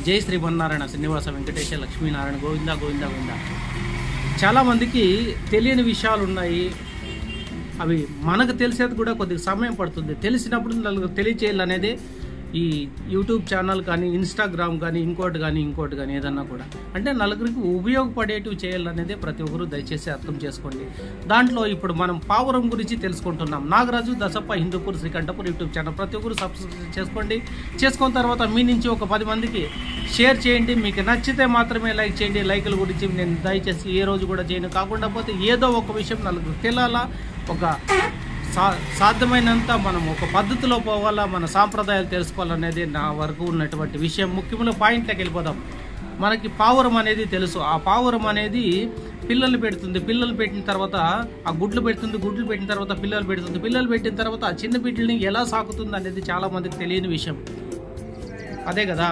జై శ్రీమన్నారాయణ శ్రీనివాస వెంకటేశ లక్ష్మీనారాయణ గోవింద గోవింద గోవింద. చాలామందికి తెలియని విషయాలు ఉన్నాయి. అవి మనకు తెలిసేది కూడా కొద్దిగా సమయం పడుతుంది. తెలిసినప్పుడు నలుగురు తెలియచేయాలనేది ఈ యూట్యూబ్ ఛానల్ కానీ, ఇన్స్టాగ్రామ్ కానీ, ఇంకోటి కానీ ఏదన్నా కూడా అంటే నలుగురికి ఉపయోగపడేటివి చేయాలనేదే ప్రతి ఒక్కరు దయచేసి అర్థం చేసుకోండి. దాంట్లో ఇప్పుడు మనం పావురం గురించి తెలుసుకుంటున్నాం. నాగరాజు దసప్ప హిందూపూర్ శ్రీకంఠపూర్ యూట్యూబ్ ఛానల్ ప్రతి ఒక్కరు సబ్స్క్రైబ్ చేసుకోండి. చేసుకున్న తర్వాత మీ నుంచి ఒక 10 మందికి షేర్ చేయండి. మీకు నచ్చితే మాత్రమే లైక్ చేయండి. లైకుల గురించి నేను దయచేసి ఏ రోజు కూడా చేయను. కాకుండా పోతే ఏదో ఒక విషయం నలుగురు తెలాలా, ఒక సాధ్యమైనంత మనం ఒక పద్ధతిలో పోవాలా, మన సాంప్రదాయాలు తెలుసుకోవాలనేది నా వరకు ఉన్నటువంటి విషయం. ముఖ్యమైన పాయింట్లోకి వెళ్ళిపోదాం. మనకి పావురం అనేది తెలుసు. ఆ పావురం అనేది పిల్లలు పెడుతుంది. పిల్లలు పెట్టిన తర్వాత ఆ గుడ్లు పెడుతుంది. గుడ్లు పెట్టిన తర్వాత పిల్లలు పెడుతుంది. పిల్లలు పెట్టిన తర్వాత ఆ చిన్న బిడ్డల్ని ఎలా సాకుతుంది అనేది చాలామందికి తెలియని విషయం. అదే కదా.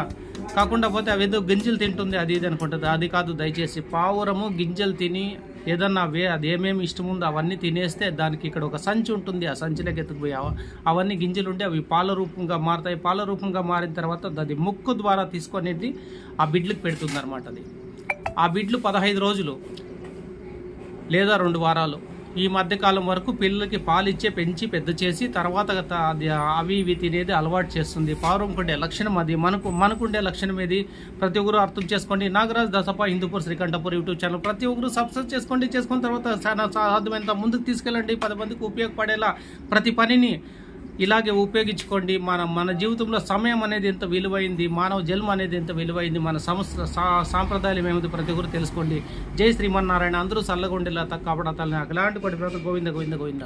కాకుండా పోతే అవేదో గింజలు తింటుంది అది ఇది అనుకుంటుంది. అది కాదు. దయచేసి పావురము గింజలు తిని ఏదన్నా అది ఏమేమి ఇష్టం ఉందో అవన్నీ తినేస్తే దానికి ఇక్కడ ఒక సంచి ఉంటుంది. ఆ సంచిలోకి ఎత్తుకుపోయి అవన్నీ గింజలు ఉంటే అవి పాల రూపంగా మారుతాయి. పాల రూపంగా మారిన తర్వాత అది ముక్కు ద్వారా తీసుకొని ఆ బిడ్లకు పెడుతుంది అనమాట. అది ఆ బిడ్లు 15 రోజులు లేదా 2 వారాలు ఈ మధ్యకాలం వరకు పిల్లలకి పాలిచ్చే పెంచి పెద్ద చేసి తర్వాత అవి ఇవి తినేది అలవాటు చేస్తుంది. పావురం ఉండే లక్షణం అది. మనకుండే లక్షణం ఏది ప్రతి ఒక్కరు అర్థం చేసుకోండి. నాగరాజ్ దసప్ప హిందూపూర్ శ్రీకంఠపూర్ యూట్యూబ్ ఛానల్ ప్రతి ఒక్కరు సబ్స్క్రైబ్ చేసుకోండి. చేసుకున్న తర్వాత సాధ్యమైనంత ముందుకు తీసుకెళ్ళండి. 10 మందికి ఉపయోగపడేలా ప్రతి పనిని ఇలాగే ఉపయోగించుకోండి. మన జీవితంలో సమయం అనేది ఎంత విలువైంది, మానవ జన్మ అనేది ఎంత విలువైంది, మన సాంప్రదాయాలు ఏమిటి ప్రతి ఒక్కరు తెలుసుకోండి. జై శ్రీమన్నారాయణ. అందరూ చల్లగా ఉండేలా కాపాడాలని అలాంటి పడి గోవింద గోవింద గోవింద.